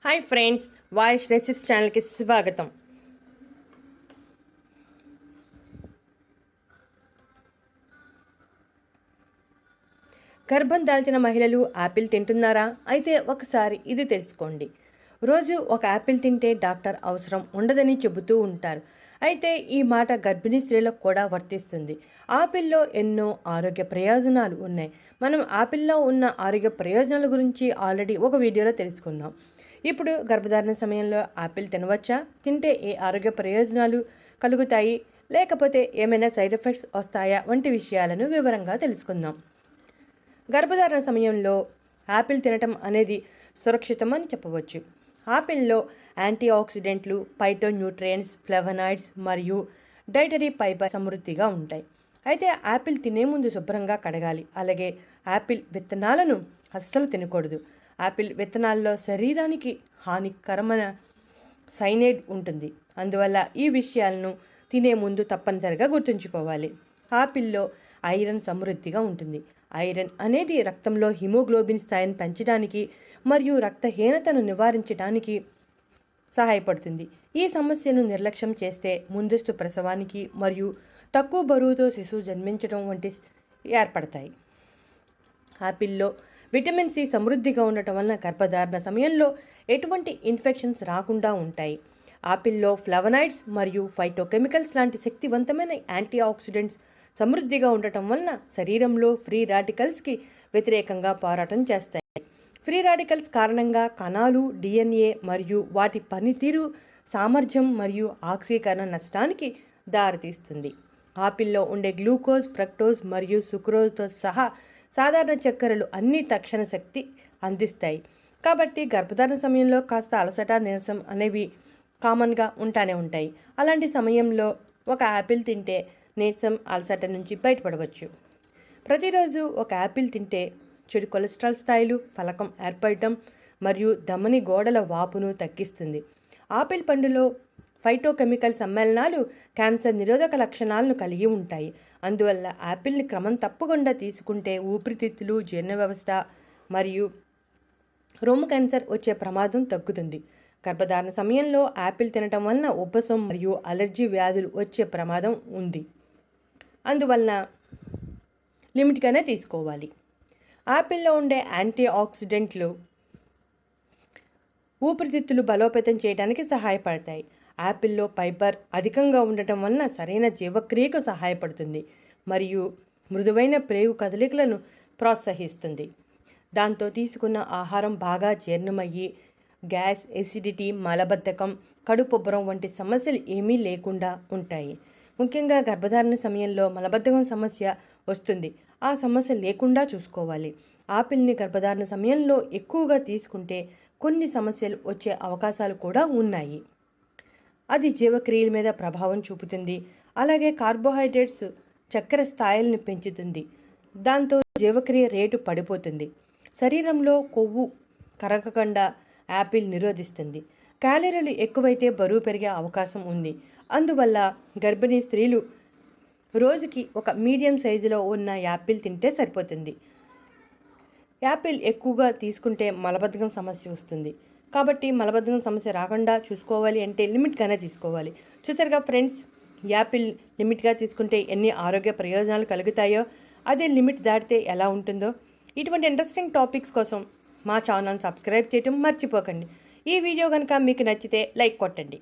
Hi friends, वाइश रेसिप्स channel की स्वागतम। గర్భం దాల్చిన మహిళలు యాపిల్ తింటున్నారా? అయితే ఒకసారి ఇది తెలుసుకోండి. రోజు ఒక యాపిల్ తింటే డాక్టర్ అవసరం ఉండదని చెబుతూ ఉంటారు. అయితే ఈ మాట గర్భిణీ స్త్రీలకు కూడా వర్తిస్తుంది. ఆపిల్లో ఎన్నో ఆరోగ్య ప్రయోజనాలు ఉన్నాయి. మనం ఆపిల్లో ఉన్న ఆరోగ్య ప్రయోజనాల గురించి ఆల్రెడీ ఒక వీడియోలో తెలుసుకుందాం. ఇప్పుడు గర్భధారణ సమయంలో యాపిల్ తినవచ్చా? తింటే ఏ ఆరోగ్య ప్రయోజనాలు కలుగుతాయి, లేకపోతే ఏమైనా సైడ్ ఎఫెక్ట్స్ వస్తాయా వంటి విషయాలను వివరంగా తెలుసుకుందాం. గర్భధారణ సమయంలో యాపిల్ తినటం అనేది సురక్షితం అని చెప్పవచ్చు. యాపిల్లో యాంటీ ఆక్సిడెంట్లు, ఫైటోన్యూట్రియంట్స్, ఫ్లేవనాయిడ్స్ మరియు డైటరీ ఫైబర్ సమృద్ధిగా ఉంటాయి. అయితే యాపిల్ తినే ముందు శుభ్రంగా కడగాలి. అలాగే యాపిల్ విత్తనాలను అస్సలు తినకూడదు. యాపిల్ విత్తనాల్లో శరీరానికి హానికరమైన సైనైడ్ ఉంటుంది. అందువల్ల ఈ విషయాలను తినే ముందు తప్పనిసరిగా గుర్తుంచుకోవాలి. యాపిల్లో ఐరన్ సమృద్ధిగా ఉంటుంది. ఐరన్ అనేది రక్తంలో హిమోగ్లోబిన్ స్థాయిని పెంచడానికి మరియు రక్తహీనతను నివారించడానికి సహాయపడుతుంది. ఈ సమస్యను నిర్లక్ష్యం చేస్తే ముందస్తు ప్రసవానికి మరియు తక్కువ బరువుతో శిశువు జన్మించడం వంటి ఏర్పడతాయి. యాపిల్లో విటమిన్ సి సమృద్ధిగా ఉండటం వలన గర్భధారణ సమయంలో ఎటువంటి ఇన్ఫెక్షన్స్ రాకుండా ఉంటాయి. యాపిల్లో ఫ్లవనాయిడ్స్ మరియు ఫైటోకెమికల్స్ లాంటి శక్తివంతమైన యాంటీ ఆక్సిడెంట్స్ సమృద్ధిగా ఉండటం వలన శరీరంలో ఫ్రీ రాడికల్స్కి వ్యతిరేకంగా పోరాటం చేస్తాయి. ఫ్రీ రాడికల్స్ కారణంగా కణాలు, డిఎన్ఏ మరియు వాటి పనితీరు సామర్థ్యం మరియు ఆక్సీకరణ నష్టానికి దారితీస్తుంది. ఆపిల్లో ఉండే గ్లూకోజ్, ఫ్రక్టోజ్ మరియు సుక్రోజ్తో సహా సాధారణ చక్కెరలు అన్ని తక్షణ శక్తి అందిస్తాయి. కాబట్టి గర్భధారణ సమయంలో కాస్త అలసట, నీరసం అనేవి కామన్గా ఉంటాయి. అలాంటి సమయంలో ఒక యాపిల్ తింటే నీరసం, అలసట నుంచి బయటపడవచ్చు. ప్రతిరోజు ఒక యాపిల్ తింటే చెడు కొలెస్ట్రాల్ స్థాయిలు, ఫలకం ఏర్పడటం మరియు ధమని గోడల వాపును తగ్గిస్తుంది. ఆపిల్ పండులో ఫైటోకెమికల్ సమ్మేళనాలు క్యాన్సర్ నిరోధక లక్షణాలను కలిగి ఉంటాయి. అందువల్ల యాపిల్ని క్రమం తప్పకుండా తీసుకుంటే ఊపిరితిత్తులు, జీర్ణ వ్యవస్థ మరియు రొమ్ము క్యాన్సర్ వచ్చే ప్రమాదం తగ్గుతుంది. గర్భధారణ సమయంలో యాపిల్ తినటం వలన ఉబ్బసం మరియు అలర్జీ వ్యాధులు వచ్చే ప్రమాదం ఉంది. అందువలన లిమిట్గానే తీసుకోవాలి. యాపిల్లో ఉండే యాంటీ ఆక్సిడెంట్లు ఊపిరితిత్తులు బలోపేతం చేయడానికి సహాయపడతాయి. యాపిల్లో ఫైబర్ అధికంగా ఉండటం వలన సరైన జీవక్రియకు సహాయపడుతుంది మరియు మృదువైన ప్రేగు కదలికలను ప్రోత్సహిస్తుంది. దాంతో తీసుకున్న ఆహారం బాగా జీర్ణమయ్యి గ్యాస్, ఎసిడిటీ, మలబద్ధకం, కడుపుబ్బరం వంటి సమస్యలు ఏమీ లేకుండా ఉంటాయి. ముఖ్యంగా గర్భధారణ సమయంలో మలబద్ధకం సమస్య వస్తుంది. ఆ సమస్య లేకుండా చూసుకోవాలి. ఆపిల్ని గర్భధారణ సమయంలో ఎక్కువగా తీసుకుంటే కొన్ని సమస్యలు వచ్చే అవకాశాలు కూడా ఉన్నాయి. అది జీవక్రియల మీద ప్రభావం చూపుతుంది. అలాగే కార్బోహైడ్రేట్స్ చక్కెర స్థాయిలను పెంచుతుంది. దాంతో జీవక్రియ రేటు పడిపోతుంది. శరీరంలో కొవ్వు కరగకుండా యాపిల్ నిరోధిస్తుంది. క్యాలరీలు ఎక్కువైతే బరువు పెరిగే అవకాశం ఉంది. అందువల్ల గర్భిణీ స్త్రీలు రోజుకి ఒక మీడియం సైజులో ఉన్న యాపిల్ తింటే సరిపోతుంది. యాపిల్ ఎక్కువగా తీసుకుంటే మలబద్ధకం సమస్య వస్తుంది. కాబట్టి మలబద్ధకం సమస్య రాకుండా చూసుకోవాలి అంటే లిమిట్గానే తీసుకోవాలి. చూసారుగా ఫ్రెండ్స్, యాపిల్ లిమిట్గా తీసుకుంటే ఎన్ని ఆరోగ్య ప్రయోజనాలు కలుగుతాయో, అదే లిమిట్ దాటితే ఎలా ఉంటుందో. ఇటువంటి ఇంట్రెస్టింగ్ టాపిక్స్ కోసం మా ఛానల్ సబ్స్క్రైబ్ చేయడం మర్చిపోకండి. ఈ వీడియో కనుక మీకు నచ్చితే లైక్ కొట్టండి.